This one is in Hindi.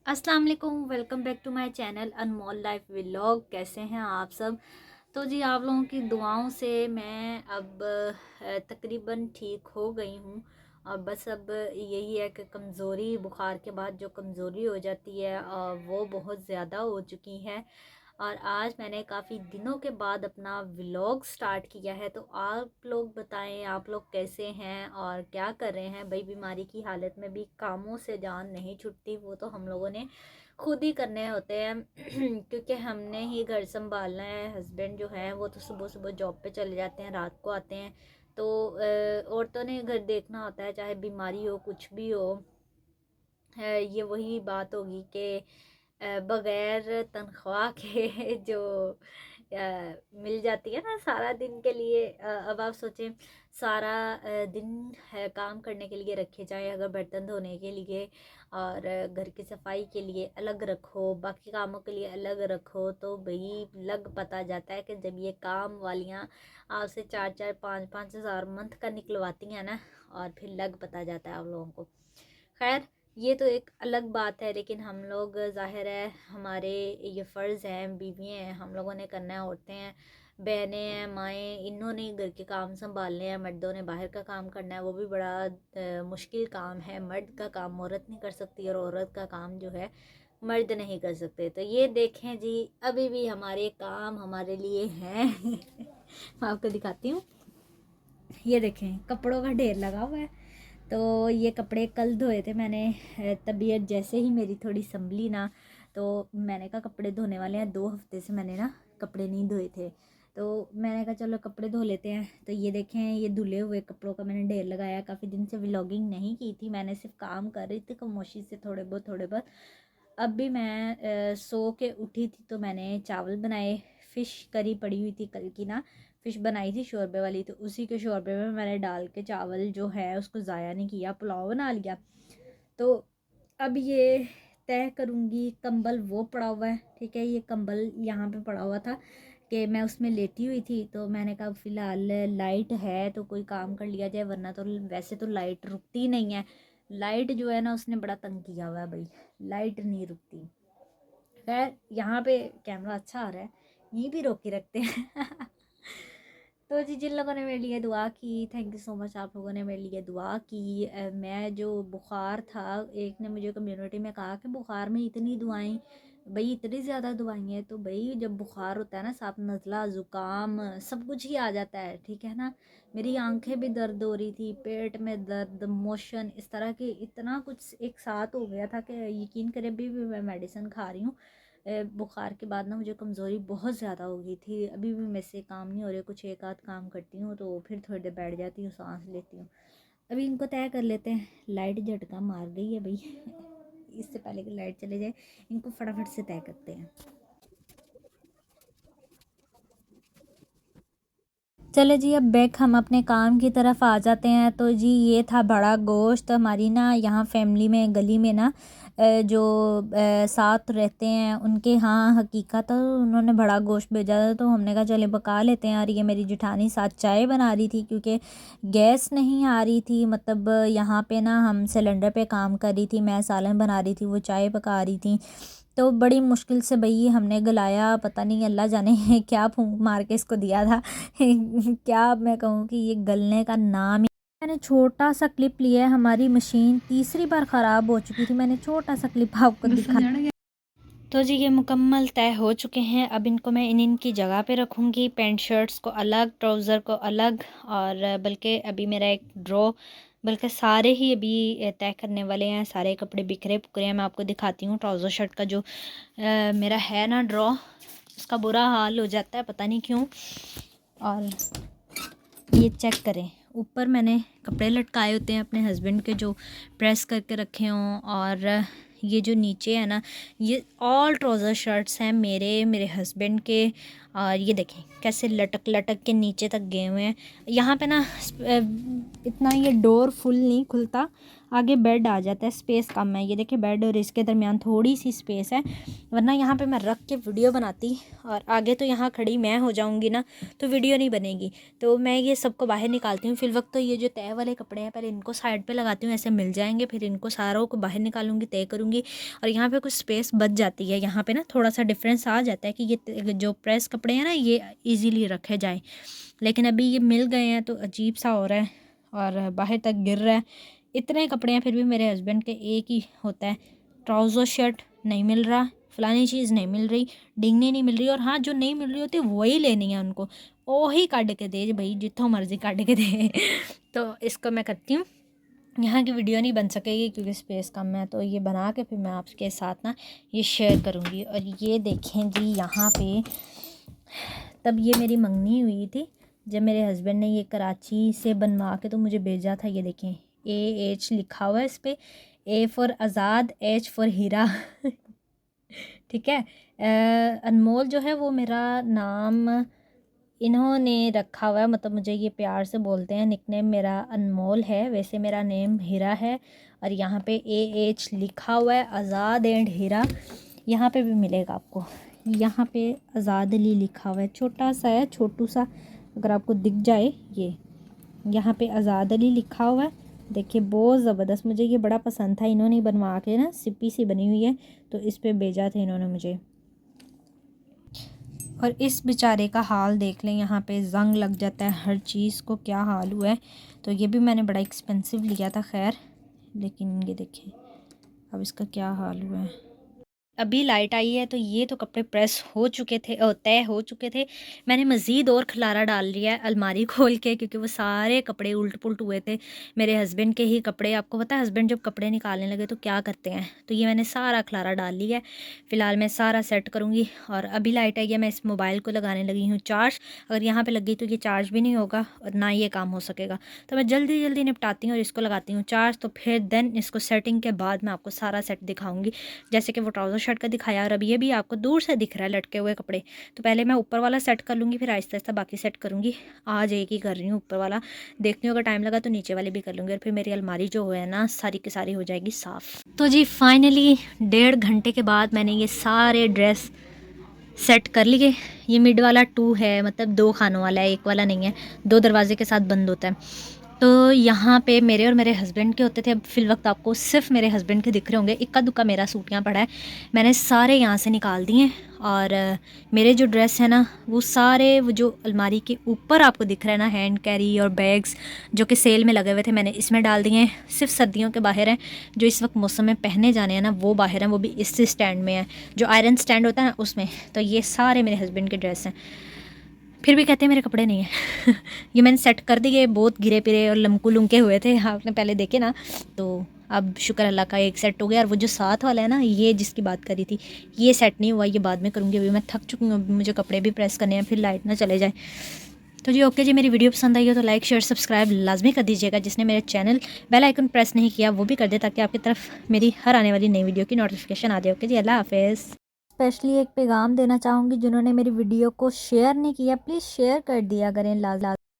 अस्सलाम वालेकुम, welcome back to my channel Anmol Life Vlog. कैसे हैं आप सब? तो जी आप लोगों की दुआओं से मैं अब तकरीबन ठीक हो गई हूँ। और बस अब यही है कि कमज़ोरी, बुखार के बाद जो कमज़ोरी हो जाती है वो बहुत ज़्यादा हो चुकी है। और आज मैंने काफ़ी दिनों के बाद अपना व्लॉग स्टार्ट किया है। तो आप लोग बताएं, आप लोग कैसे हैं और क्या कर रहे हैं? भाई बीमारी की हालत में भी कामों से जान नहीं छूटती, वो तो हम लोगों ने खुद ही करने होते हैं क्योंकि हमने ही घर संभालना है। हस्बैंड जो है वो तो सुबह सुबह जॉब पे चले जाते हैं, रात को आते हैं। तो औरतों ने घर देखना होता है, चाहे बीमारी हो कुछ भी हो। ये वही बात होगी कि बगैर तनख्वाह के जो मिल जाती है ना सारा दिन के लिए। अब आप सोचें, सारा दिन है काम करने के लिए रखे जाए, अगर बर्तन धोने के लिए और घर की सफाई के लिए अलग रखो, बाकी कामों के लिए अलग रखो, तो भाई लग पता जाता है कि जब ये काम वालियाँ आपसे 4-4 5-5 हज़ार मंथ का निकलवाती हैं ना, और फिर लग पता जाता है आप लोगों को। खैर, ये तो एक अलग बात है, लेकिन हम लोग ज़ाहिर है हमारे ये फ़र्ज़ हैं, बीवियाँ हैं, हम लोगों ने करना है। औरतें हैं, बहनें हैं, माएँ, इन्होंने ही घर के काम संभालने हैं। मर्दों ने बाहर का काम करना है, वो भी बड़ा मुश्किल काम है। मर्द का काम औरत नहीं कर सकती और औरत का काम जो है मर्द नहीं कर सकते। तो ये देखें जी, अभी भी हमारे काम हमारे लिए हैं मैं आपको दिखाती हूँ। ये देखें, कपड़ों का ढेर लगा हुआ है। तो ये कपड़े कल धोए थे मैंने। तबीयत जैसे ही मेरी थोड़ी संभली ना, तो मैंने कहा कपड़े धोने वाले हैं। 2 हफ्ते से मैंने ना कपड़े नहीं धोए थे, तो मैंने कहा चलो कपड़े धो लेते हैं। तो ये देखें, ये धुले हुए कपड़ों का मैंने ढेर लगाया। काफ़ी दिन से व्लॉगिंग नहीं की थी, मैंने सिर्फ काम कर रही थी खामोशी से, थोड़े बहुत। अब भी मैं सो के उठी थी तो मैंने चावल बनाए। फ़िश करी पड़ी हुई थी कल की ना, फ़िश बनाई थी शोरबे वाली, तो उसी के शोरबे में मैंने डाल के चावल जो है उसको ज़ाया नहीं किया, पुलाव बना लिया। तो अब ये तय करूँगी। कंबल वो पड़ा हुआ है, ठीक है, ये कंबल यहाँ पे पड़ा हुआ था कि मैं उसमें लेटी हुई थी। तो मैंने कहा फ़िलहाल लाइट है तो कोई काम कर लिया जाए, वरना तो वैसे तो लाइट रुकती नहीं है। लाइट जो है ना उसने बड़ा तंग किया हुआ है भाई, लाइट नहीं रुकती। खैर, यहाँ पे कैमरा अच्छा आ रहा है, ये भी रोक के रखते हैं तो जी, जिन लोगों ने मेरे लिए दुआ की, थैंक यू सो मच। आप लोगों ने मेरे लिए दुआ की। मैं जो बुखार था, एक ने मुझे कम्युनिटी में कहा कि बुखार में इतनी दुआएं, भाई इतनी ज़्यादा दुआएं हैं। तो भाई जब बुखार होता है ना, साथ नज़ला ज़ुकाम सब कुछ ही आ जाता है, ठीक है ना। मेरी आंखें भी दर्द हो रही थी, पेट में दर्द, मोशन, इस तरह के इतना कुछ एक साथ हो गया था कि यकीन करें भी मैं मेडिसिन खा रही हूँ। बुखार के बाद ना मुझे कमज़ोरी बहुत ज़्यादा हो गई थी। अभी भी मेरे से काम नहीं हो रहे, कुछ एक आध काम करती हूँ तो फिर थोड़ी देर बैठ जाती हूँ, सांस लेती हूँ। अभी इनको तय कर लेते हैं। लाइट झटका मार गई है भाई इससे पहले कि लाइट चले जाए, इनको फटाफट से तय करते हैं। चले जी, अब बैक हम अपने काम की तरफ आ जाते हैं। तो जी ये था बड़ा गोश्त। हमारी ना यहाँ फैमिली में, गली में ना जो साथ रहते हैं उनके यहाँ हकीकत उन्होंने बड़ा गोश्त भेजा था, तो हमने कहा चले पका लेते हैं। और ये मेरी जेठानी साथ चाय बना रही थी क्योंकि गैस नहीं आ रही थी। मतलब यहाँ पे ना हम सिलेंडर पे काम कर रही थी, मैं सालन बना रही थी, वो चाय पका रही थी। तो बड़ी मुश्किल से भई हमने गलाया, पता नहीं अल्लाह जाने क्या फूंक मार के इसको दिया था क्या मैं कहूँ कि ये गलने का नाम ही। मैंने छोटा सा क्लिप लिया है। हमारी मशीन तीसरी बार ख़राब हो चुकी थी, मैंने छोटा सा क्लिप आपको दिखा। तो जी ये मुकम्मल तय हो चुके हैं। अब इनको मैं इन इनकी जगह पे रखूँगी, पैंट शर्ट्स को अलग, ट्राउज़र को अलग। और बल्कि अभी मेरा एक ड्रॉ, बल्कि सारे ही अभी तय करने वाले हैं। सारे कपड़े बिखरे पुखरे हैं। मैं आपको दिखाती हूँ ट्राउज़र शर्ट का जो मेरा है ना ड्रॉ, उसका बुरा हाल हो जाता है पता नहीं क्यों। और ये चेक करें, ऊपर मैंने कपड़े लटकाए होते हैं अपने हस्बैंड के जो प्रेस करके रखे हों। और ये जो नीचे है ना, ये ऑल ट्राउज़र शर्ट्स हैं मेरे हस्बैंड के। और ये देखें कैसे लटक लटक के नीचे तक गए हुए हैं। यहाँ पे ना इतना ये डोर फुल नहीं खुलता, आगे बेड आ जाता है, स्पेस कम है। ये देखिए बेड और इसके दरमियान थोड़ी सी स्पेस है, वरना यहाँ पे मैं रख के वीडियो बनाती और आगे तो यहाँ खड़ी मैं हो जाऊँगी ना तो वीडियो नहीं बनेगी। तो मैं ये सबको बाहर निकालती हूँ। फिल वक्त तो ये जो तय वाले कपड़े हैं पहले इनको साइड पे लगाती हूँ, ऐसे मिल जाएंगे, फिर इनको सारों को बाहर निकालूंगी, तय करूँगी और यहाँ पे कुछ स्पेस बच जाती है। यहाँ पे ना थोड़ा सा डिफरेंस आ जाता है कि ये जो प्रेस कपड़े हैं ना ये ईजीली रखे जाएँ, लेकिन अभी ये मिल गए हैं तो अजीब सा हो रहा है और बाहर तक गिर रहा है। इतने कपड़े हैं फिर भी मेरे हस्बैंड के एक ही होता है, ट्राउज़र शर्ट नहीं मिल रहा, फलानी चीज़ नहीं मिल रही, डिंगनी नहीं मिल रही, और हाँ जो नहीं मिल रही होती वही लेनी है उनको, वही काट के दे भाई, जितों मर्जी काट के दे। तो इसको मैं करती हूँ। यहाँ की वीडियो नहीं बन सकेगी क्योंकि स्पेस कम है, तो ये बना के फिर मैं आपके साथ ना ये शेयर करूँगी। और ये देखें जी यहाँ पे तब ये मेरी मंगनी हुई थी जब मेरे हस्बैंड ने ये कराची से बनवा के तो मुझे भेजा था। ये देखें AH लिखा हुआ है इस पर, A for Azad, H for Heera. ठीक है। अनमोल जो है वो मेरा नाम इन्होंने रखा हुआ है, मतलब मुझे ये प्यार से बोलते हैं, निकनेम मेरा अनमोल है, वैसे मेरा नेम हीरा है। और यहाँ पे AH लिखा हुआ है, आज़ाद एंड हीरा। यहाँ पे भी मिलेगा आपको, यहाँ पे आज़ाद अली लिखा हुआ है, छोटा सा है, छोटू सा, अगर आपको दिख जाए ये यहाँ पे आज़ाद अली लिखा हुआ है। देखिए बहुत ज़बरदस्त, मुझे ये बड़ा पसंद था। इन्होंने बनवा के ना सिप्पी सी बनी हुई है तो इस पे भेजा था इन्होंने मुझे। और इस बेचारे का हाल देख लें, यहाँ पे जंग लग जाता है हर चीज़ को, क्या हाल हुआ है। तो ये भी मैंने बड़ा एक्सपेंसिव लिया था खैर, लेकिन ये देखिए अब इसका क्या हाल हुआ है। अभी लाइट आई है तो ये तो कपड़े प्रेस हो चुके थे, तय हो चुके थे। मैंने मज़ीद और खलारा डाल लिया है अलमारी खोल के, क्योंकि वो सारे कपड़े उल्ट पुल्ट हुए थे, मेरे हस्बैंड के ही कपड़े। आपको पता है हस्बैंड जब कपड़े निकालने लगे तो क्या करते हैं, तो ये मैंने सारा खलारा डाल लिया है। फ़िलहाल मैं सारा सेट करूँगी। और अभी लाइट आई है, मैं इस मोबाइल को लगाने लगी हूँ चार्ज। अगर यहाँ पर लग गई तो ये चार्ज भी नहीं होगा और ना ये काम हो सकेगा, तो मैं जल्दी जल्दी निपटाती हूँ और इसको लगाती हूँ चार्ज। तो फिर देन इसको सेटिंग के बाद मैं आपको सारा सेट दिखाऊँगी, जैसे कि वो ट्राउज़र शर्ट का दिखाया और अब ये भी आपको दूर से दिख रहा है लटके हुए कपड़े। तो पहले मैं ऊपर वाला सेट कर लूँगी, फिर आहिस्ता आहिस्ता बाकी सेट करूँगी। आज एक ही कर रही हूँ ऊपर वाला, देखती हूँ अगर टाइम लगा तो नीचे वाले भी कर लूँगी, और फिर मेरी अलमारी जो है ना सारी की सारी हो जाएगी साफ़। तो जी फाइनली 1.5 घंटे के बाद मैंने ये सारे ड्रेस सेट कर लिए। ये मिड वाला 2 है, मतलब 2 खानों वाला है, एक वाला नहीं है, 2 दरवाजे के साथ बंद होता है। तो यहाँ पे मेरे और मेरे हस्बैंड के होते थे, अब फिल वक्त आपको सिर्फ मेरे हस्बैंड के दिख रहे होंगे, इक्का दुक्का मेरा सूट यहाँ पड़ा है, मैंने सारे यहाँ से निकाल दिए। और मेरे जो ड्रेस है ना वो सारे वो जो अलमारी के ऊपर आपको दिख रहा है ना हैंड कैरी और बैग्स जो कि सेल में लगे हुए थे, मैंने इसमें डाल दिए हैं। सिर्फ सर्दियों के बाहर हैं, जो इस वक्त मौसम में पहने जाने हैं ना वो बाहर हैं, वो भी इस स्टैंड में है जो आयरन स्टैंड होता है ना उसमें। तो ये सारे मेरे हस्बैंड के ड्रेस हैं, फिर भी कहते हैं मेरे कपड़े नहीं हैं। ये मैंने सेट कर दिए, बहुत गिरे पिरे और लमकू लुमके हुए थे, आपने पहले देखे ना। तो अब शुक्र अल्लाह का एक सेट हो गया। और वो जो साथ वाला है ना, ये जिसकी बात करी थी, ये सेट नहीं हुआ, ये बाद में करूँगी, अभी मैं थक चुकी हूँ, अभी मुझे कपड़े भी प्रेस करने हैं, फिर लाइट ना चले जाए। तो जी ओके जी, मेरी वीडियो पसंद आई हो तो लाइक शेयर सब्सक्राइब लाजमी कर दीजिएगा। जिसने मेरे चैनल बेल आइकन प्रेस नहीं किया वो भी कर दे, ताकि आपकी तरफ मेरी हर आने वाली नई वीडियो की नोटिफिकेशन आ जाए। ओके जी, अल्लाह हाफिज़। स्पेशली एक पैगाम देना चाहूँगी, जिन्होंने मेरी वीडियो को शेयर नहीं किया प्लीज़ शेयर कर दिया करें। लाज